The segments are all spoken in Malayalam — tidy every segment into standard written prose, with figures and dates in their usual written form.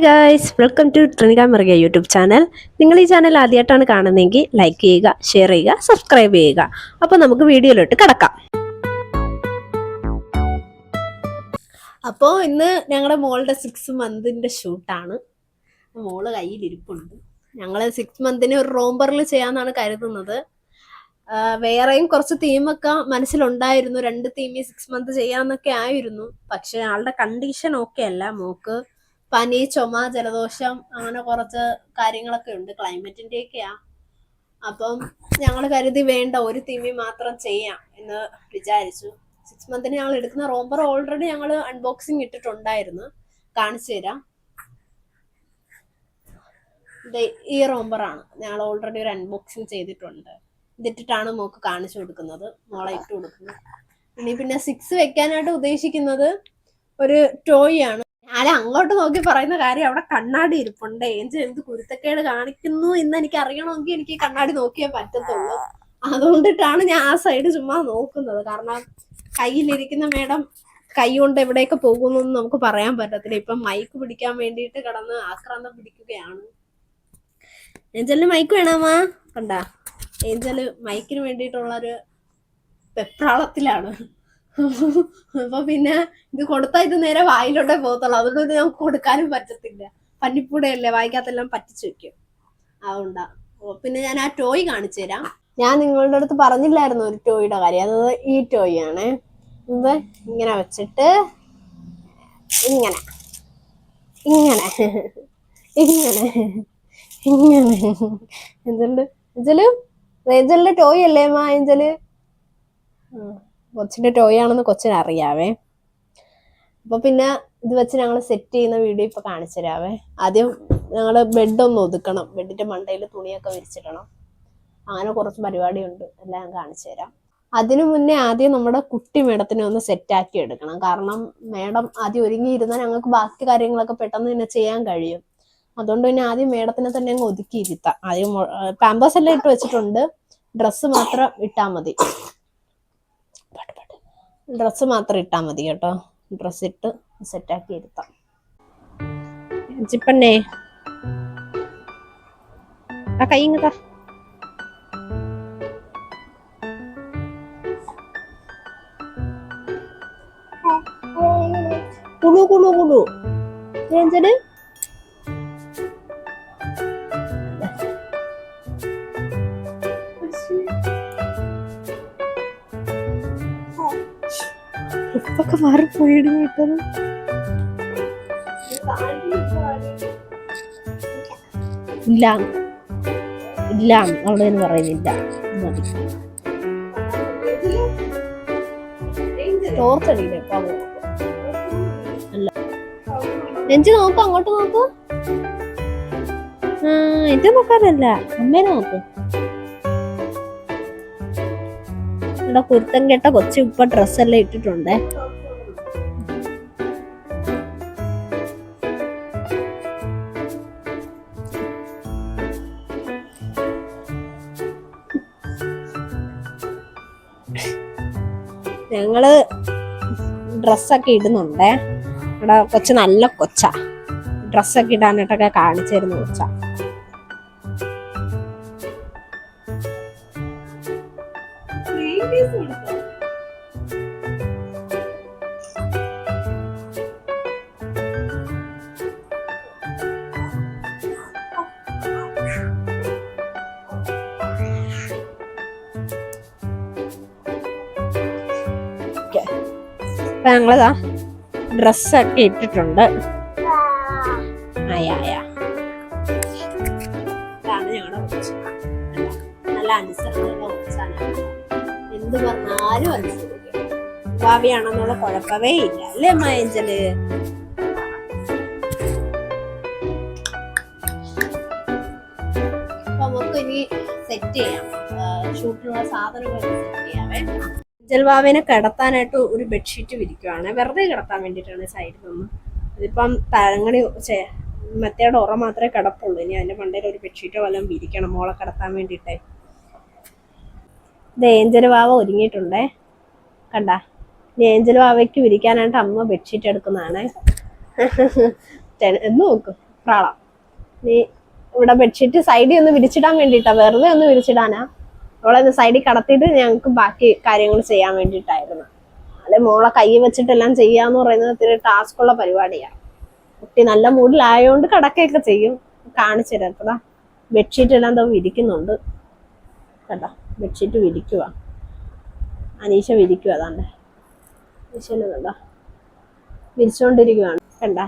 Hi guys, welcome to Trinika Mariya YouTube channel. നിങ്ങൾ ഈ ചാനൽ ആദ്യമായിട്ടാണ് കാണുന്നതെങ്കിൽ ലൈക്ക് ചെയ്യുക, ഷെയർ ചെയ്യുക, സബ്സ്ക്രൈബ് ചെയ്യുക. അപ്പോൾ നമുക്ക് വീഡിയോയിലോട്ട് കടക്കാം. അപ്പോൾ ഇന്ന് ഞങ്ങളുടെ മോളുടെ 6 മന്തിൻ്റെ ഷൂട്ടാണ്. മോള് കയ്യിലിരിപ്പുണ്ട്. ഞങ്ങൾ 6 മന്തിന് ഒരു റോംബറിൽ ചെയ്യാമെന്നാണ് കരുതുന്നത്. വേറെയും കുറച്ച് തീമൊക്കെ മനസ്സിലുണ്ടായിരുന്നു. 2 തീമി 6 മന്ത് ചെയ്യാമെന്നൊക്കെ ആയിരുന്നു. പക്ഷെ ആളുടെ കണ്ടീഷൻ ഓക്കെ അല്ല. മോക്ക് പനി, ചുമ, ജലദോഷം അങ്ങനെ കുറച്ച് കാര്യങ്ങളൊക്കെ ഉണ്ട്. ക്ലൈമറ്റിൻ്റെയൊക്കെയാ. അപ്പം ഞങ്ങൾ കരുതി വേണ്ട, ഒരു തീമി മാത്രം ചെയ്യാം എന്ന് വിചാരിച്ചു. 6 മന്തിന് ഞങ്ങൾ എടുക്കുന്ന റോംബർ ഓൾറെഡി ഞങ്ങൾ അൺബോക്സിങ് ഇട്ടിട്ടുണ്ടായിരുന്നു. കാണിച്ചു തരാം. ഈ റോംബറാണ് ഞങ്ങൾ ഓൾറെഡി ഒരു അൺബോക്സിങ് ചെയ്തിട്ടുണ്ട്. ഇതിട്ടിട്ടാണ് മോക്ക് കാണിച്ചു കൊടുക്കുന്നത്, മോളെ ഇട്ട് കൊടുക്കുന്നത്. പിന്നെ 6 വെക്കാനായിട്ട് ഉദ്ദേശിക്കുന്നത് ഒരു ടോയ് ആണ്. ഞാൻ അങ്ങോട്ട് നോക്കി പറയുന്ന കാര്യം, അവിടെ കണ്ണാടി ഇരിപ്പുണ്ട്. ഏഞ്ചൽ എന്ത് കുരുത്തക്കേട് കാണിക്കുന്നു എന്ന് എനിക്ക് അറിയണമെങ്കിൽ എനിക്ക് കണ്ണാടി നോക്കിയേ പറ്റത്തുള്ളൂ. അതുകൊണ്ടിട്ടാണ് ഞാൻ ആ സൈഡ് ചുമ്മാ നോക്കുന്നത്. കാരണം കയ്യിലിരിക്കുന്ന മേഡം കൈ കൊണ്ട് എവിടെയൊക്കെ പോകുന്നു നമുക്ക് പറയാൻ പറ്റത്തില്ല. ഇപ്പം മൈക്ക് പിടിക്കാൻ വേണ്ടിയിട്ട് കിടന്ന് ആക്രാന്തം പിടിക്കുകയാണ്. ഏഞ്ചലിന് മൈക്ക് വേണമാ? കണ്ട, ഏഞ്ചല് മൈക്കിന് വേണ്ടിയിട്ടുള്ളൊരു പെപ്രാളത്തിലാണ്. അപ്പൊ പിന്നെ ഇത് കൊടുത്താൽ ഇത് നേരെ വായിലോട്ടേ പോകത്തുള്ളൂ. അതുകൊണ്ട് നമുക്ക് കൊടുക്കാനും പറ്റത്തില്ല. പന്നിപ്പൂടയല്ലേ, വായിക്കാത്തെല്ലാം പറ്റിച്ചു വെക്കും. അതുകൊണ്ടാ. പിന്നെ ഞാൻ ആ ടോയ് കാണിച്ചു തരാം. ഞാൻ നിങ്ങളുടെ അടുത്ത് പറഞ്ഞില്ലായിരുന്നു ഒരു ടോയുടെ കാര്യം. അത് ഈ ടോയ് ആണ്. ഇത് ഇങ്ങനെ വെച്ചിട്ട് ഇങ്ങനെ ഇങ്ങനെ ഇങ്ങനെ ഇങ്ങനെ ഏഞ്ചലിന്റെ ടോയ് അല്ലേ മാ? ഏഞ്ചല് കൊച്ചിന്റെ ടോയ് ആണെന്ന് കൊച്ചിന് അറിയാവേ. അപ്പൊ പിന്നെ ഇത് വെച്ച് ഞങ്ങൾ സെറ്റ് ചെയ്യുന്ന വീഡിയോ ഇപ്പൊ കാണിച്ചു തരാവേ. ആദ്യം ഞങ്ങള് ബെഡ് ഒന്ന് ഒതുക്കണം. ബെഡിന്റെ മണ്ടയിൽ തുണിയൊക്കെ വിരിച്ചിടണം. അങ്ങനെ കുറച്ച് പരിപാടിയുണ്ട്. എല്ലാം കാണിച്ചു തരാം. അതിനു മുന്നേ ആദ്യം നമ്മുടെ കുട്ടി മേഡത്തിനെ ഒന്ന് സെറ്റാക്കി എടുക്കണം. കാരണം മേഡം ആദ്യം ഒരുങ്ങിയിരുന്നാൽ ഞങ്ങൾക്ക് ബാക്കി കാര്യങ്ങളൊക്കെ പെട്ടെന്ന് തന്നെ ചെയ്യാൻ കഴിയും. അതുകൊണ്ട് പിന്നെ ആദ്യം മേഡത്തിനെ തന്നെ അങ്ങ് ഒതുക്കിയിരുത്താം. ആദ്യം പാമ്പേഴ്സ് എല്ലാം ഇട്ട് വെച്ചിട്ടുണ്ട്. ഡ്രസ്സ് മാത്രം ഇട്ടാൽ മതി. ഡ്രസ്സ് മാത്രം ഇട്ടാൽ മതി കേട്ടോ. ഡ്രസ്സ് ഇട്ട് സെറ്റാക്കി ഇരുത്താം. ചിപ്പണ്ണേ ആ കൈ ഇങ്ങത്താ. കുളു കുളു കുളു ഏഞ്ചല് ഇപ്പൊക്കെ മാറിപ്പോയിടും കിട്ടത്. ഇല്ല ഇല്ല അവിടെ നിന്ന് പറയുന്നില്ല. മതി ടോർച്ചടിയില്ലേ അല്ല. നെഞ്ച് നോക്ക്, അങ്ങോട്ട് നോക്ക്. ഇത് നോക്കാനല്ല, അമ്മേനെ നോക്ക്. ഇവിടെ കുരുത്തം കേട്ട കൊച്ചു ഇപ്പൊ ഡ്രസ്സെല്ലാം ഇട്ടിട്ടുണ്ടേ. ഞങ്ങള് ഡ്രസ്സൊക്കെ ഇടുന്നുണ്ടേ. ഇവിടെ കൊച്ചു നല്ല കൊച്ചാ. ഡ്രസ്സൊക്കെ ഇടാനായിട്ടൊക്കെ കാണിച്ചു തരുന്ന കൊച്ചാ. അപ്പൊ ഞങ്ങളതാ ഡ്രസ്സൊക്കെ ഇട്ടിട്ടുണ്ട്. ഇതാണ് ഞങ്ങളുടെ കൊച്ച്. നല്ല അനുസരണമുള്ള കൊച്ചാണ്. എന്ത് പറഞ്ഞാലും അനുസരിക്കും. ഭാവിയാണെന്നുള്ള കുഴപ്പമേ ഇല്ല, അല്ലേ ഏഞ്ചല്? അപ്പൊ നമുക്ക് ഇനി സെറ്റ് ചെയ്യാം. ഷൂട്ടിനുള്ള സാധനങ്ങളൊക്കെ സെറ്റ് ചെയ്യാവേ. ജൽവാവിനെ കിടത്താനായിട്ട് ഒരു ബെഡ്ഷീറ്റ് വിരിക്കുവാണ്. വെറുതെ കിടത്താൻ വേണ്ടിയിട്ടാണ് സൈഡിൽ നിന്ന്. ഇതിപ്പം തലങ്ങണി മെത്തയുടെ ഉറ മാത്രമേ കിടപ്പുള്ളൂ. ഇനി അതിന്റെ മണ്ടയിൽ ഒരു ബെഡ്ഷീറ്റോ വല്ലതും വിരിക്കണം മോളെ കിടത്താൻ വേണ്ടിയിട്ടേ. ഇത് ഏഞ്ചൽ വാവ ഒരുങ്ങിയിട്ടുണ്ടേ. കണ്ട, ഇനി ഏഞ്ചൽ വാവയ്ക്ക് വിരിക്കാനായിട്ട് അമ്മ ബെഡ്ഷീറ്റ് എടുക്കുന്നതാണ്. എന്ന് നോക്കും. വെപ്രാളം. നീ ഇവിടെ ബെഡ്ഷീറ്റ് സൈഡിൽ ഒന്ന് വിരിച്ചിടാൻ വേണ്ടിയിട്ടാ, വെറുതെ ഒന്ന് വിരിച്ചിടാനാ. അവളെ സൈഡിൽ കടത്തിയിട്ട് ഞങ്ങൾക്ക് ബാക്കി കാര്യങ്ങൾ ചെയ്യാൻ വേണ്ടിയിട്ടായിരുന്നു. അല്ലെ മോളെ കൈ വെച്ചിട്ടെല്ലാം ചെയ്യാന്ന് പറയുന്നത് ഇത്തിരി ടാസ്കുള്ള പരിപാടിയാണ്. കുട്ടി നല്ല മൂഡിലായോണ്ട് കടക്കൊക്കെ ചെയ്യും. കാണിച്ചു തരാത്തതാ ബെഡ്ഷീറ്റ് എല്ലാം എന്താ വിരിക്കുന്നുണ്ട് കേട്ടോ. ബെഡ്ഷീറ്റ് വിരിക്കുക, അനീഷ വിരിക്കുക. അതാണ്ട് അനീഷനെ കണ്ടോ വിരിച്ചോണ്ടിരിക്കുവാണ് കണ്ട.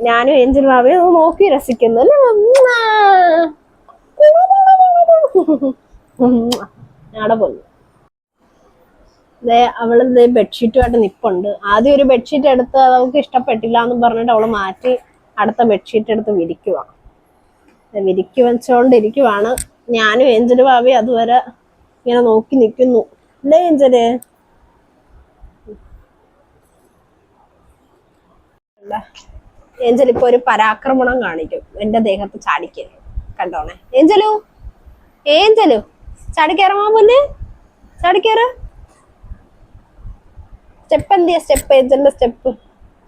ഞാനും ഏഞ്ചൽ മാവേ നോക്കി രസിക്കുന്നു അല്ലേ. ഞാടെ പോന്നു. അവള് ബെഡ്ഷീറ്റുമായിട്ട് നിപ്പുണ്ട്. ആദ്യം ഒരു ബെഡ്ഷീറ്റ് എടുത്ത് അവൾക്ക് ഇഷ്ടപ്പെട്ടില്ല എന്ന് പറഞ്ഞിട്ട് അവള് മാറ്റി അടുത്ത ബെഡ്ഷീറ്റ് എടുത്ത് വിരിക്ക് വെച്ചോണ്ടിരിക്കുവാണ്. ഞാനും ഏഞ്ചല് ഭാവി അതുവരെ ഇങ്ങനെ നോക്കി നിൽക്കുന്നു അല്ലേ ഏഞ്ചല്. ഏഞ്ചൽ ഇപ്പൊ ഒരു പരാക്രമണം കാണിക്കും എന്റെ ദേഹത്ത് ചാടിക്ക്. കണ്ടോണേ ഏഞ്ചലു ചാടിക്കേറമാ മുന്നേ ചാടിക്കേറ. സ്റ്റെപ്പ് എന്തിയാ സ്റ്റെപ്പ്, ഏഞ്ചലിന്റെ സ്റ്റെപ്പ്.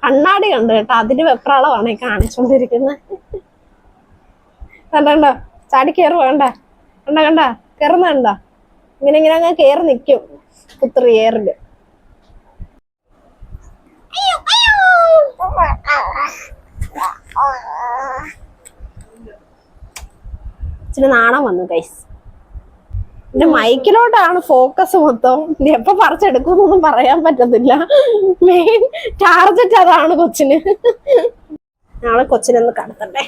കണ്ണാടി കണ്ടു കേട്ടോ, അതിന് വെപ്രാളമാണ് കാണിച്ചോണ്ടിരിക്കുന്നത്. കണ്ടോ ചാടിക്കേറ് വേണ്ട. കണ്ട കയറുന്ന കണ്ട ഇങ്ങനെ അങ്ങ് കയറി നിക്കും പുത്രി ഏറില്. ഇച്ചിരി നാണം വന്നു ഗൈസ്. എന്റെ മൈക്കിലോട്ടാണ് ഫോക്കസ് മൊത്തം. എപ്പൊ പറിച്ചെടുക്കുന്നൊന്നും പറയാൻ പറ്റത്തില്ല. മെയിൻ ടാർജറ്റ് അതാണ് കൊച്ചിന്. നാളെ കൊച്ചിനൊന്ന് കടത്തണ്ടേ.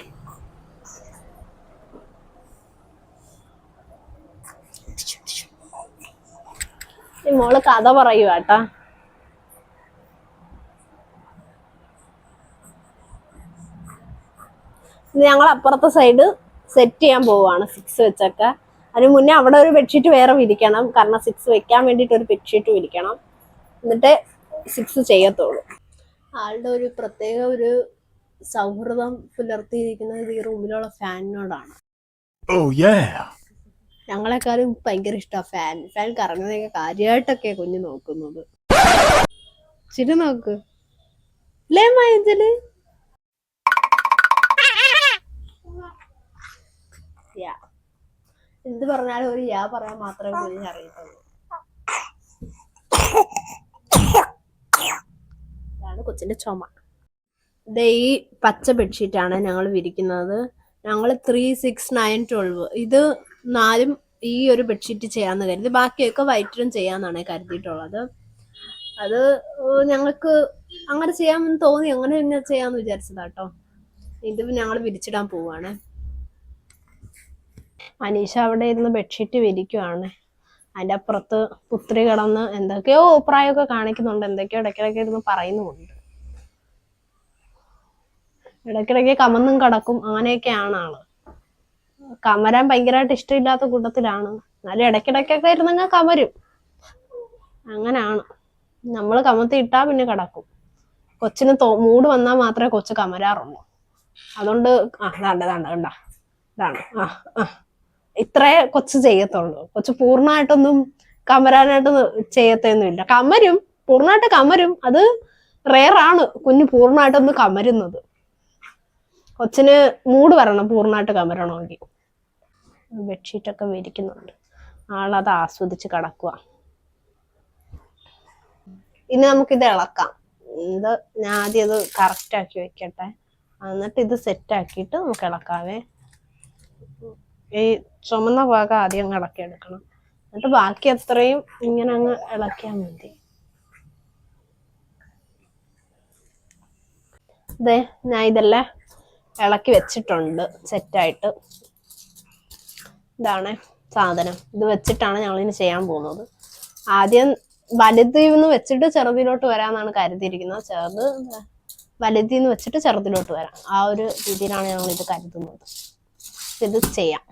മോള് കഥ പറയുവാട്ടാ. ഞങ്ങൾ അപ്പുറത്തെ സൈഡ് സെറ്റ് ചെയ്യാൻ പോവാണ് 6 വെച്ചൊക്കെ. അതിന് മുന്നേ അവിടെ ഒരു ബെഡ്ഷീറ്റ് വേറെ വിരിക്കണം. കാരണം 6 വെക്കാൻ വേണ്ടിയിട്ട് ഒരു ബെഡ്ഷീറ്റ് വിരിക്കണം. എന്നിട്ട് 6 ചെയ്യത്തുള്ളൂ. ആളുടെ ഒരു പ്രത്യേക ഒരു സൗഹൃദം പുലർത്തിയിരിക്കുന്നത് ഈ റൂമിലുള്ള ഫാനിനോടാണ്. ഞങ്ങളെക്കാളും ഭയങ്കര ഇഷ്ടമാണ് ഫാൻ കറങ്ങുന്നതൊക്കെ കാര്യമായിട്ടൊക്കെ കുഞ്ഞു നോക്കുന്നത്. ചിരി നോക്ക് അല്ലേ മൈജല്. എന്ത് പറഞ്ഞാലും ഒരു പറയാൻ മാത്രമേ കുഞ്ഞിന് അറിയത്തുള്ളൂ. ഇതാണ് കൊച്ചിന്റെ ചുമ. ഈ പച്ച ബെഡ്ഷീറ്റാണ് ഞങ്ങൾ വിരിക്കുന്നത്. ഞങ്ങൾ 3, 6, 9, 12 ഇത് 4 ഈ ഒരു ബെഡ്ഷീറ്റ് ചെയ്യാന്ന് കരുതി. ബാക്കിയൊക്കെ വൈറ്റിലും ചെയ്യാന്നാണ് കരുതിയിട്ടുള്ളത്. അത് ഞങ്ങൾക്ക് അങ്ങനെ ചെയ്യാമെന്ന് തോന്നി, അങ്ങനെ തന്നെ ചെയ്യാന്ന് വിചാരിച്ചതാട്ടോ. ഇത് ഞങ്ങൾ വിരിച്ചിടാൻ പോവാണ്. അനീഷ അവിടെ ഇരുന്ന് ബെഡ്ഷീറ്റ് വിരിക്കുവാണ്. അതിന്റെ അപ്പുറത്ത് പുത്രി കിടന്ന് എന്തൊക്കെയോ അഭിപ്രായമൊക്കെ കാണിക്കുന്നുണ്ട്. എന്തൊക്കെയോ ഇടയ്ക്കിടയ്ക്ക് ഇരുന്ന് പറയുന്നുമുണ്ട്. ഇടയ്ക്കിടയ്ക്ക് കമന്നും കിടക്കും. അങ്ങനെയൊക്കെയാണ് ആള്. കമരാൻ ഭയങ്കരമായിട്ട് ഇഷ്ടമില്ലാത്ത കൂട്ടത്തിലാണ്. എന്നാലും ഇടയ്ക്കിടയ്ക്കൊക്കെ ഇരുന്നങ്ങ് കമരും. അങ്ങനാണ്. നമ്മള് കമത്തി ഇട്ടാ പിന്നെ കിടക്കും. കൊച്ചിന് മൂഡ് വന്നാൽ മാത്രമേ കൊച്ചു കമരാറുള്ളൂ. അതുകൊണ്ട് കണ്ട ഇതാണ് ഇത്രേ കൊച്ചു ചെയ്യത്തുള്ളൂ. കൊച്ചു പൂർണ്ണമായിട്ടൊന്നും കമരാനായിട്ട് ചെയ്യത്തൊന്നുമില്ല. കമരും, പൂർണ്ണമായിട്ട് കമരും. അത് റെയറാണ് കുഞ്ഞ് പൂർണ്ണമായിട്ടൊന്ന് കമരുന്നത്. കൊച്ചിന് മൂഡ് വരണം പൂർണ്ണമായിട്ട് കമരണമെങ്കിൽ. ബെഡ്ഷീറ്റൊക്കെ വിരിക്കുന്നുണ്ട്. ആളത് ആസ്വദിച്ച് കിടക്കുക. ഇനി നമുക്കിത് ഇളക്കാം. ഞാൻ ആദ്യം അത് കറക്റ്റ് ആക്കി വെക്കട്ടെ. എന്നിട്ട് ഇത് സെറ്റ് ആക്കിയിട്ട് നമുക്ക് ഇളക്കാവേ. ഈ ചുമന്ന ഭാഗം ആദ്യം ഇളക്കി എടുക്കണം. എന്നിട്ട് ബാക്കി അത്രയും ഇങ്ങനെ അങ്ങ് ഇളക്കിയാൽ മതി. ഞാൻ ഇതെല്ലാം ഇളക്കി വെച്ചിട്ടുണ്ട് സെറ്റായിട്ട്. ഇതാണ് സാധനം. ഇത് വെച്ചിട്ടാണ് ഞങ്ങളിനി ചെയ്യാൻ പോകുന്നത്. ആദ്യം വലുതിന്ന് വെച്ചിട്ട് ചെറുതിലോട്ട് വരാമെന്നാണ് കരുതിയിരിക്കുന്നത്. വലുതിന്ന് വെച്ചിട്ട് ചെറുതിലോട്ട് വരാം. ആ ഒരു രീതിയിലാണ് ഞങ്ങൾ ഇത് കരുതുന്നത്. ഇത് ചെയ്യാം.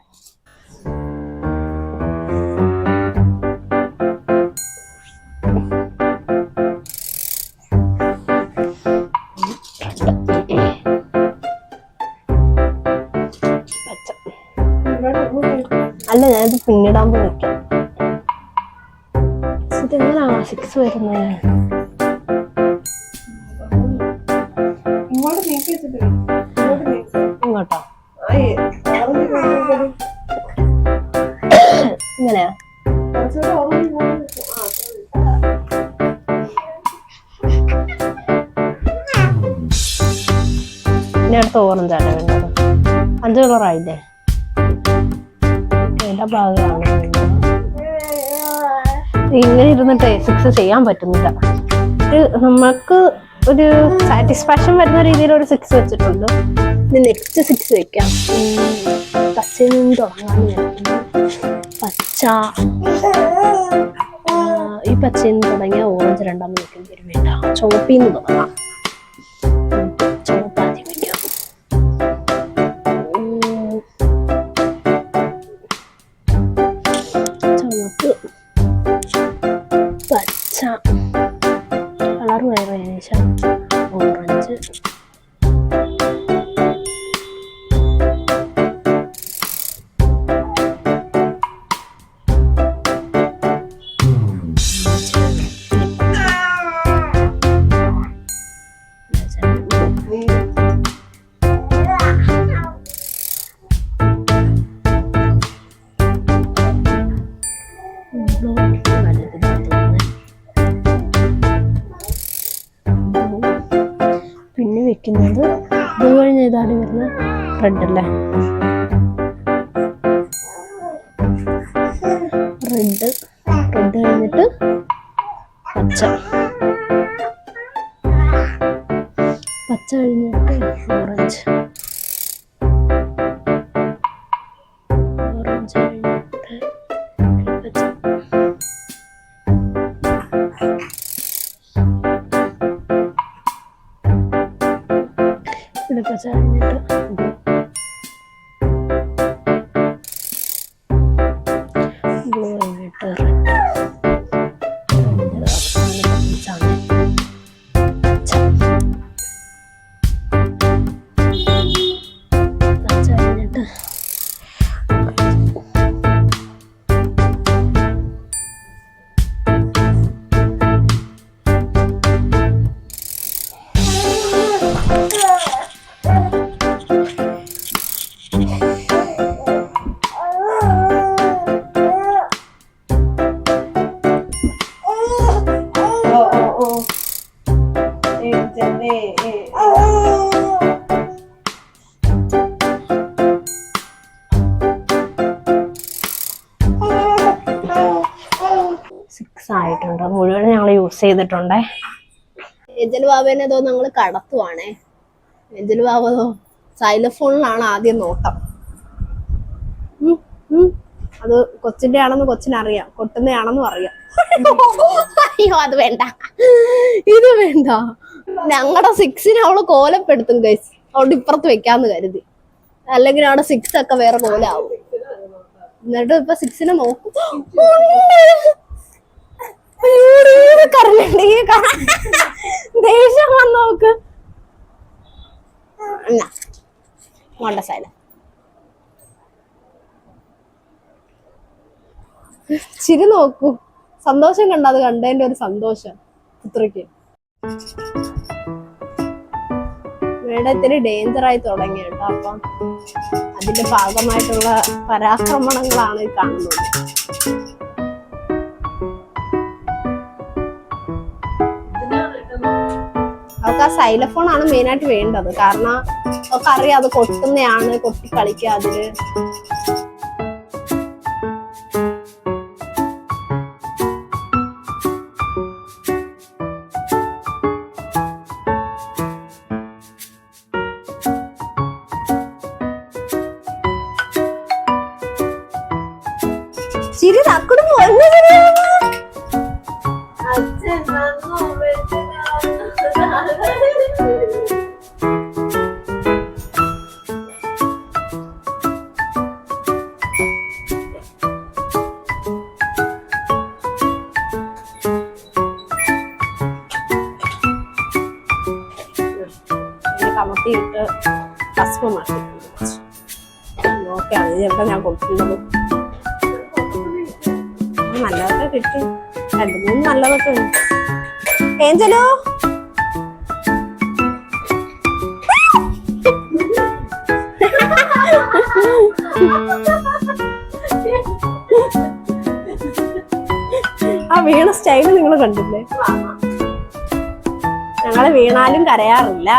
അല്ല, ഞാനിത് പിന്നിടാകുമ്പോ വെക്കാം. ഇതെങ്ങനെയാ 6 വരുന്നത്? കേട്ടോ. ഇങ്ങനെയാ ഇനി അടുത്ത ഓറഞ്ചാണ് വേണ്ടത്. 5 കളറായില്ലേ? ഏതാ ഭാഗമാണ് വേണ്ടത്? ഇങ്ങനെ ഇരുന്നിട്ട് 6 ചെയ്യാൻ പറ്റുന്നില്ല. നമുക്ക് ഒരു സാറ്റിസ്ഫാക്ഷൻ വരുന്ന രീതിയിൽ ഒരു 6 വെച്ചിട്ടുണ്ട്. ഇനി നെക്സ്റ്റ് 6 വെക്കാം. പച്ചയിൽ നിന്ന് തുടങ്ങാന്ന് വിചാരിക്കുന്നു. പച്ച, ഈ പച്ചയിൽ നിന്ന് തുടങ്ങിയ ഓറഞ്ച് രണ്ടാമത് വെക്കേണ്ടി വരും. വേണ്ട, ചുവപ്പിൽ നിന്ന് തുടങ്ങാം. ചുവപ്പ് ആദ്യം വെക്കാം. ചുവപ്പ്, പച്ച, കളർ വേറെ ശേഷം ഓറഞ്ച്, പിന്നെ വെക്കുന്നത് ഇത് കഴിഞ്ഞ് ഏതാണ് വരുന്നത്? റെഡ് അല്ലേ? റെഡ് കഴിഞ്ഞിട്ട് പച്ച, പച്ച കഴിഞ്ഞിട്ട് ഓറഞ്ച്, ഓറഞ്ച് കഴിഞ്ഞിട്ട് പച്ച, പിന്നെ പച്ച കഴിഞ്ഞിട്ട് ബ്ലൂ കഴിഞ്ഞിട്ട് റെഡ്, ആയിട്ടുണ്ട്. മുഴുവൻ ഞങ്ങൾ യൂസ് ചെയ്തിട്ടുണ്ടേ. ഏഞ്ചൽ ബാബേനെ തോ ഞങ്ങൾ കടത്തുവാണേ. ഏഞ്ചൽ ബാബതോ സൈലഫോണിലാണ് ആദ്യം നോട്ടം. അത് കൊച്ചിന്റെ ആണെന്ന് കൊച്ചിനറിയാം, കൊട്ടുന്നയാണെന്നും അറിയാം. അയ്യോ അത് വേണ്ട, ഇത് വേണ്ട. ഞങ്ങളുടെ 6നെ അവള് കോലപ്പെടുത്തും ഗൈസ്. അവിടെ ഇപ്പുറത്ത് വെക്കാന്ന് കരുതി, അല്ലെങ്കിൽ അവിടെ 6 ഒക്കെ വേറെ കോലാവും. എന്നിട്ട് ഇപ്പൊ 6നെ നോക്കും. ദേഷ്യം വന്ന് നോക്ക്. വേണ്ട സൈല, ചിരി നോക്കൂ. സന്തോഷം കണ്ട, അത് കണ്ടതിന്റെ ഒരു സന്തോഷം പുത്രിക്ക്. ഇത്തിരി ഡേഞ്ചറായി തുടങ്ങി കേട്ടോ. അപ്പം അതിന്റെ ഭാഗമായിട്ടുള്ള പരാക്രമണങ്ങളാണ് ഈ കാണുന്നത്. അവർക്ക് ആ സൈലഫോൺ ആണ് മെയിൻ ആയിട്ട് വേണ്ടത്. കാരണം അവർക്ക് അറിയാം അത് കൊട്ടുന്നയാണ്, കൊട്ടി കളിക്കുക അതില്. ചിരി തക്കട് പോയി. കമത്തിയിട്ട് ഭസ്മം മാറ്റിയിട്ടുണ്ട്. ഓക്കെ, അത് ചിലപ്പോൾ ഞാൻ കൊടുക്കുന്നത് നല്ലതൊക്കെ കിട്ടി. 2-3 നല്ലതൊക്കെ ഉണ്ട്. ഏഞ്ചലോ ആ വീണ സ്റ്റൈല് നിങ്ങൾ കണ്ടില്ലേ? ഞങ്ങള് വീണാലും കരയാറില്ല.